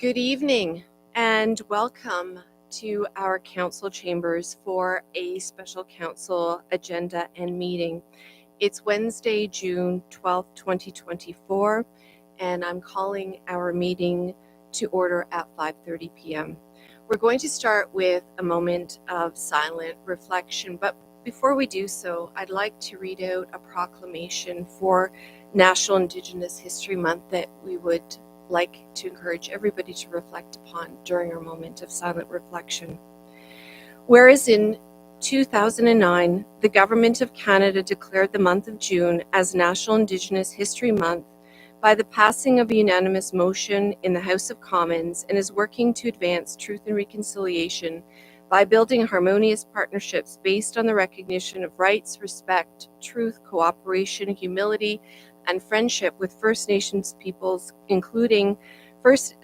Good evening and welcome to our council chambers for a special council agenda and meeting. It's Wednesday, June 12th, 2024, and I'm calling our meeting to order at 5:30 p.m. We're going to start with a moment of silent reflection, but before we do so, I'd like to read out a proclamation for National Indigenous History Month that we would like to encourage everybody to reflect upon during our moment of silent reflection. Whereas in 2009, the Government of Canada declared the month of June as National Indigenous History Month by the passing of a unanimous motion in the House of Commons, and is working to advance truth and reconciliation by building harmonious partnerships based on the recognition of rights, respect, truth, cooperation, humility, and friendship with First Nations peoples, including First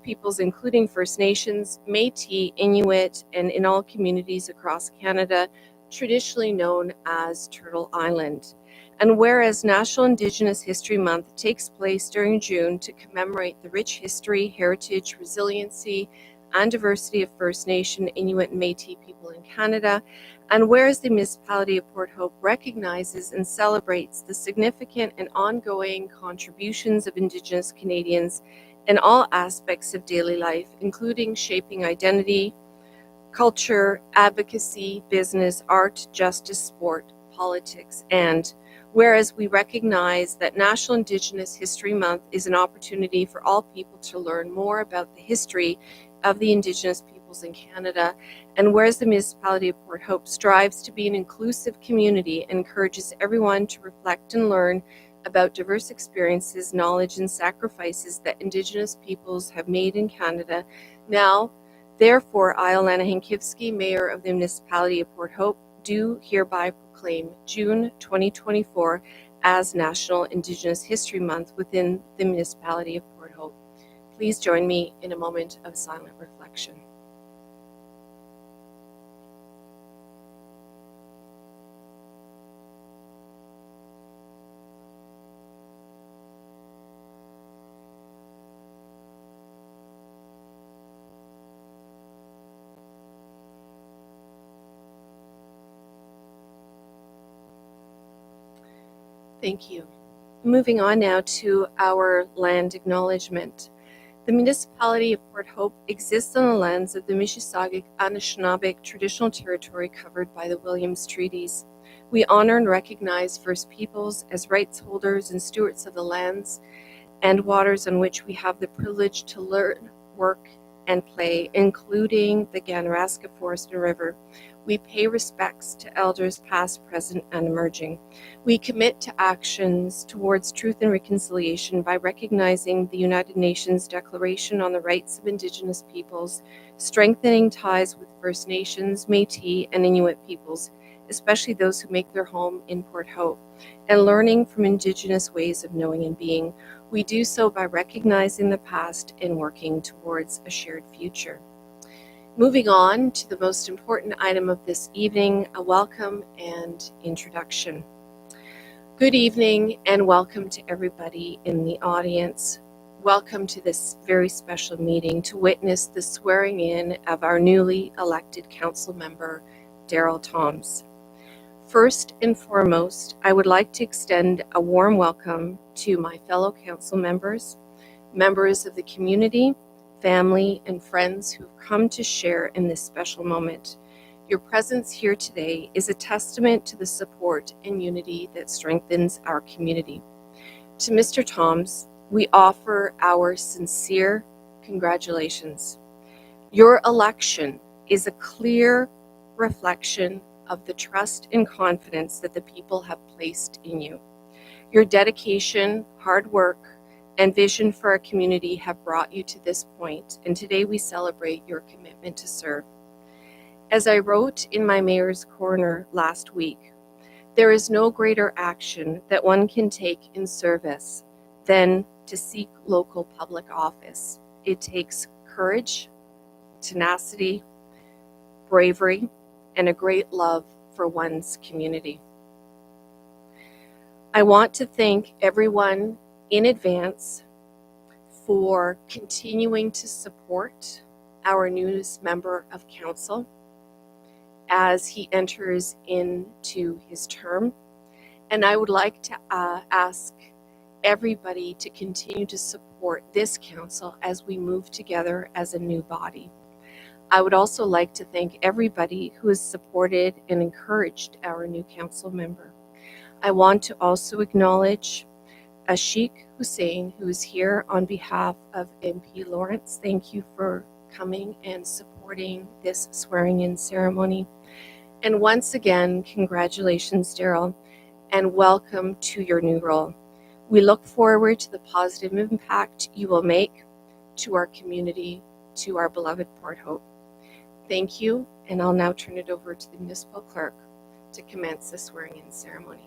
Peoples, including First Nations, Métis, Inuit, and in all communities across Canada, traditionally known as Turtle Island. And whereas National Indigenous History Month takes place during June to commemorate the rich history, heritage, resiliency, and diversity of First Nation, Inuit, and Métis people in Canada, and whereas the municipality of Port Hope recognizes and celebrates the significant and ongoing contributions of Indigenous Canadians in all aspects of daily life, including shaping identity, culture, advocacy, business, art, justice, sport, politics, and whereas we recognize that National Indigenous History Month is an opportunity for all people to learn more about the history of the Indigenous peoples in Canada, and whereas the municipality of Port Hope strives to be an inclusive community and encourages everyone to reflect and learn about diverse experiences, knowledge, and sacrifices that Indigenous peoples have made in Canada. Now, therefore, I, Alana Hankivsky, Mayor of the Municipality of Port Hope, do hereby proclaim June 2024 as National Indigenous History Month within the Municipality of Port Hope. Please join me in a moment of silent reflection. Thank you. Moving on now to our land acknowledgement. The municipality of Port Hope exists on the lands of the Mississauga Anishinaabeg traditional territory covered by the Williams Treaties. We honor and recognize First Peoples as rights holders and stewards of the lands and waters on which we have the privilege to learn, work, and play, including the Ganaraska Forest and River. We pay respects to elders past, present, and emerging. We commit to actions towards truth and reconciliation by recognizing the United Nations Declaration on the Rights of Indigenous Peoples, strengthening ties with First Nations, Métis, and Inuit peoples, especially those who make their home in Port Hope, and learning from Indigenous ways of knowing and being. We do so by recognizing the past and working towards a shared future. Moving on to the most important item of this evening, a welcome and introduction. Good evening and welcome to everybody in the audience. Welcome to this very special meeting to witness the swearing in of our newly elected council member, Daryl Toms. First and foremost, I would like to extend a warm welcome to my fellow council members, members of the community, family, and friends who have come to share in this special moment. Your presence here today is a testament to the support and unity that strengthens our community. To Mr. Toms, we offer our sincere congratulations. Your election is a clear reflection of the trust and confidence that the people have placed in you. Your dedication, hard work, and vision for our community have brought you to this point, and today we celebrate your commitment to serve. As I wrote in my Mayor's Corner last week, there is no greater action that one can take in service than to seek local public office. It takes courage, tenacity, bravery, and a great love for one's community. I want to thank everyone in advance for continuing to support our newest member of council as he enters into his term. And I would like to ask everybody to continue to support this council as we move together as a new body. I would also like to thank everybody who has supported and encouraged our new council member. I want to also acknowledge Ashik Hussain, who is here on behalf of MP Lawrence. Thank you for coming and supporting this swearing-in ceremony. And once again, congratulations, Daryl, and welcome to your new role. We look forward to the positive impact you will make to our community, to our beloved Port Hope. Thank you, and I'll now turn it over to the municipal clerk to commence the swearing-in ceremony.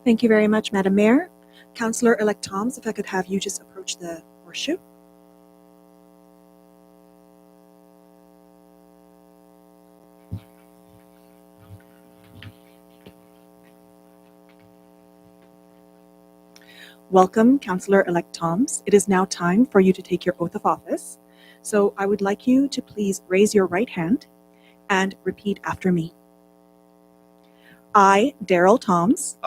Thank you very much, Madam Mayor. Councillor-elect Toms, if I could have you just approach the horseshoe. Welcome, Councillor-elect Toms. It is now time for you to take your oath of office. So I would like you to please raise your right hand and repeat after me. I, Daryl Toms,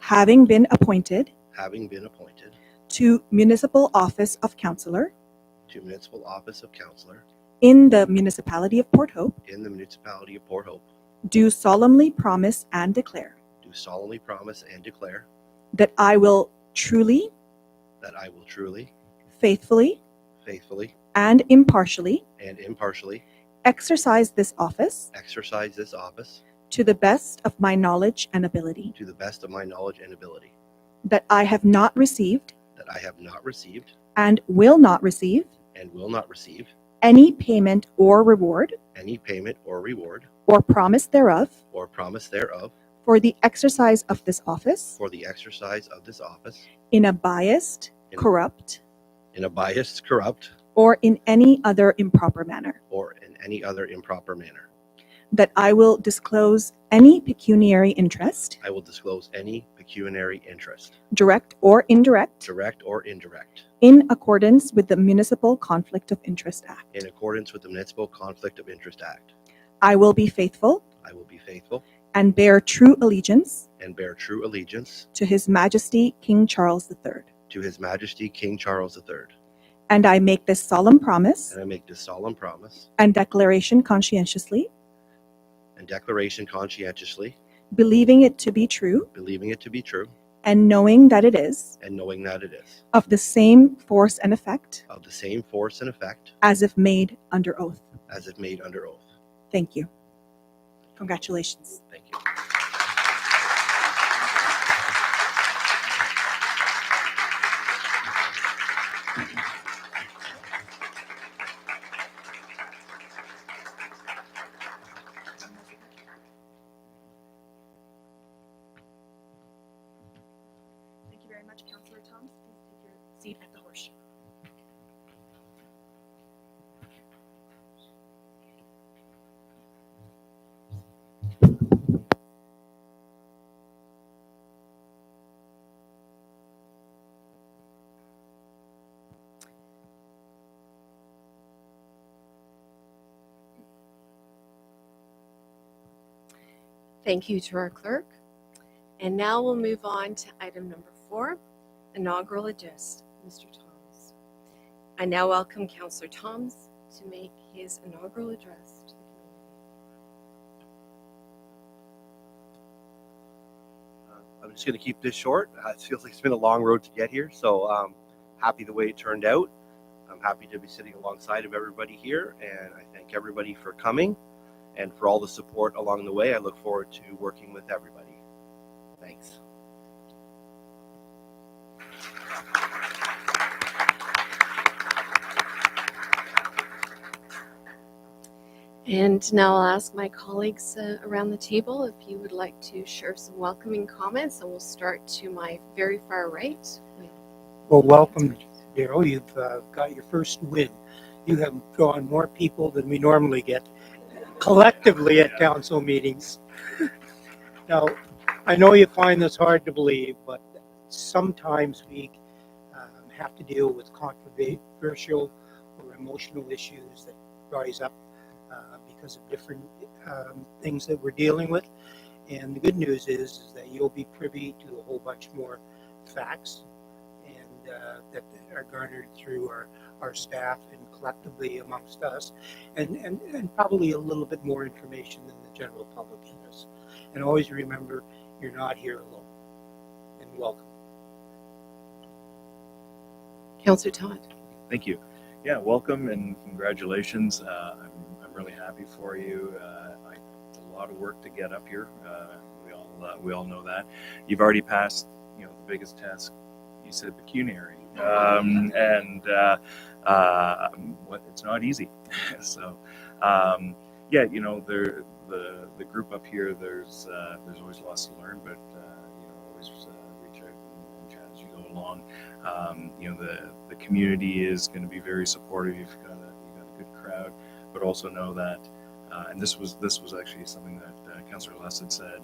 having been appointed to municipal office of councillor in the municipality of Port Hope, do solemnly promise and declare that I will truly, faithfully, and impartially exercise this office to the best of my knowledge and ability, that I have not received and will not receive any payment or reward or promise thereof for the exercise of this office in a biased, corrupt, or in any other improper manner, that I will disclose any pecuniary interest, direct or indirect, in accordance with the Municipal Conflict of Interest Act. I will be faithful and bear true allegiance to His Majesty King Charles III. And I make this solemn promise and declaration conscientiously, believing it to be true, and knowing that it is of the same force and effect as if made under oath. Thank you. Congratulations. Thank you. Thank you very much, Councillor Toms. Please take your seat at the horseshoe. Thank you to our clerk. And now we'll move on to item number 4, inaugural address. Mr. Toms. I now welcome Councillor Toms to make his inaugural address to the community. I'm just going to keep this short. It feels like it's been a long road to get here, so happy the way it turned out. I'm happy to be sitting alongside of everybody here, and I thank everybody for coming and for all the support along the way. I look forward to working with everybody. Thanks. And now I'll ask my colleagues around the table if you would like to share some welcoming comments, and we'll start to my very far right. Well, welcome, Daryl. You've got your first win. You have drawn more people than we normally get collectively at council meetings. Now, I know you find this hard to believe, but sometimes we have to deal with controversial or emotional issues that rise up because of different things that we're dealing with. And the good news is that you'll be privy to a whole bunch more facts and that are garnered through our staff and collectively amongst us, and probably a little bit more information than the general public has. And always remember, you're not here alone. And welcome. Councillor Todd. Thank you. Yeah, welcome and congratulations. I'm really happy for you. It's a lot of work to get up here. We all know that. You've already passed, the biggest test. You said pecuniary, it's not easy. So, the group up here. There's always lots to learn, but always reach out and chat as you go along. The community is going to be very supportive. You've got a good crowd, but also know that, and this was actually something that Councillor Les had said.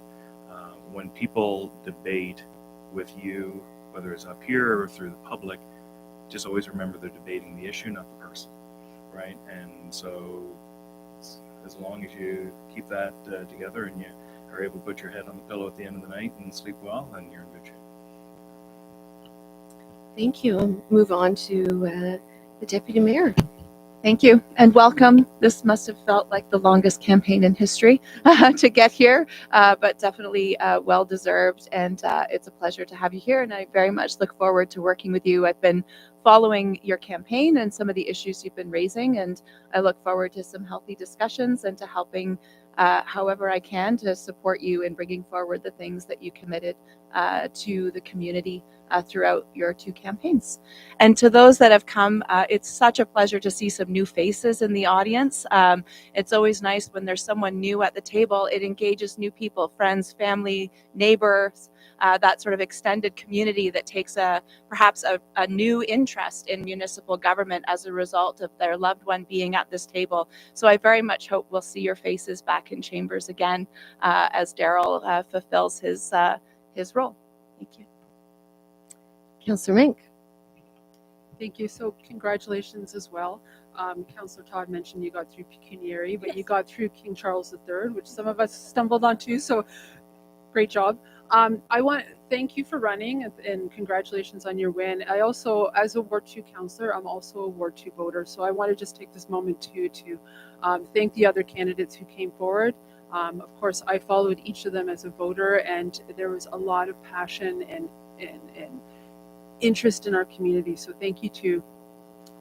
When people debate with you, whether it's up here or through the public, just always remember they're debating the issue, not the person, right? And so, as long as you keep that together and you are able to put your head on the pillow at the end of the night and sleep well, then you're in good shape. Thank you. I'll move on to the Deputy Mayor. Thank you and welcome. This must have felt like the longest campaign in history to get here, but definitely well deserved. And it's a pleasure to have you here. And I very much look forward to working with you. I've been following your campaign and some of the issues you've been raising, and I look forward to some healthy discussions and to helping however I can to support you in bringing forward the things that you committed to the community throughout your 2 campaigns. And to those that have come, it's such a pleasure to see some new faces in the audience. It's always nice when there's someone new at the table. It engages new people, friends, family, neighbors, that sort of extended community that takes perhaps a new interest in municipal government as a result of their loved one being at this table. So I very much hope we'll see your faces back in chambers again as Daryl fulfills his role. Thank you. Councillor Mink. Thank you. So congratulations as well. Councillor Todd mentioned you got through pecuniary, but you got through King Charles III, which some of us stumbled onto. So great job. I want to thank you for running and congratulations on your win. I also, as a Ward 2 councillor, I'm also a Ward 2 voter. So I want to just take this moment to thank the other candidates who came forward. Of course, I followed each of them as a voter, and there was a lot of passion and interest in our community. So thank you to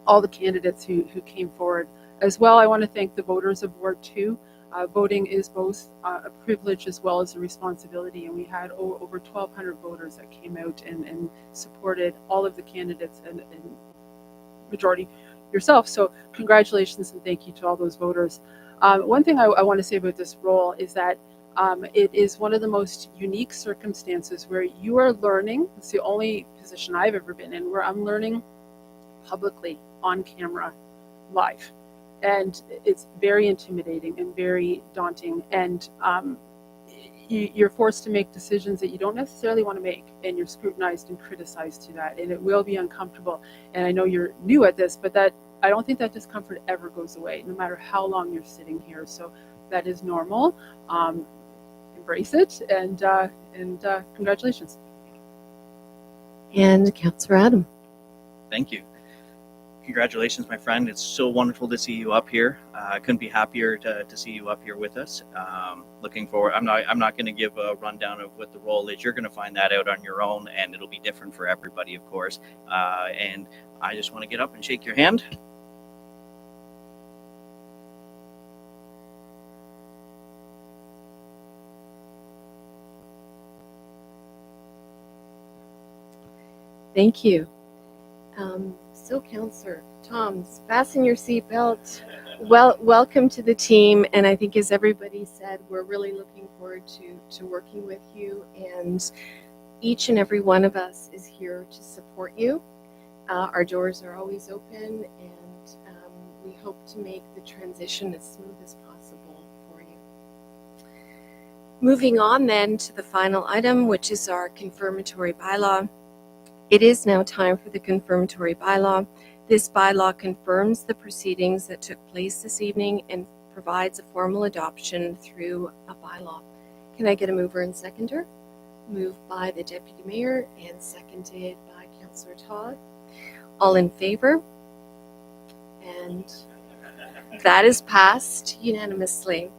all the candidates who came forward. As well, I want to thank the voters of Ward 2. Voting is both a privilege as well as a responsibility, and we had over 1,200 voters that came out and supported all of the candidates and majority yourself. So congratulations and thank you to all those voters. One thing I want to say about this role is that it is one of the most unique circumstances where you are learning. It's the only position I've ever been in where I'm learning publicly, on camera, live. And it's very intimidating and very daunting. And you're forced to make decisions that you don't necessarily want to make, and you're scrutinized and criticized to that. And it will be uncomfortable. And I know you're new at this, but I don't think that discomfort ever goes away, no matter how long you're sitting here. So that is normal. Embrace it, and congratulations. And Councillor Adam. Thank you. Congratulations, my friend. It's so wonderful to see you up here. I couldn't be happier to see you up here with us. Looking forward. I'm not going to give a rundown of what the role is. You're going to find that out on your own, and it'll be different for everybody, of course. And I just want to get up and shake your hand. Thank you. So, Councillor Toms, fasten your seatbelt. Welcome to the team. And I think, as everybody said, we're really looking forward to working with you. And each and every one of us is here to support you. Our doors are always open, and we hope to make the transition as smooth as possible for you. Moving on then to the final item, which is our confirmatory bylaw. It is now time for the confirmatory bylaw. This bylaw confirms the proceedings that took place this evening and provides a formal adoption through a bylaw. Can I get a mover and seconder? Moved by the Deputy Mayor and seconded by Councillor Todd. All in favor? And that is passed unanimously.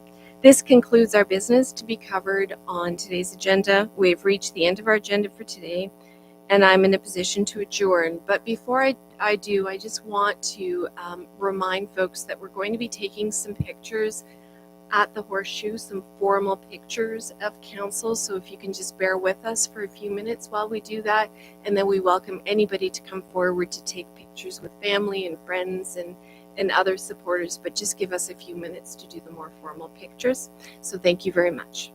This concludes our business to be covered on today's agenda. We have reached the end of our agenda for today, and I'm in a position to adjourn. But before I do, I just want to remind folks that we're going to be taking some pictures at the Horseshoe, some formal pictures of council. So if you can just bear with us for a few minutes while we do that, and then we welcome anybody to come forward to take pictures with family and friends and other supporters, but just give us a few minutes to do the more formal pictures. So thank you very much.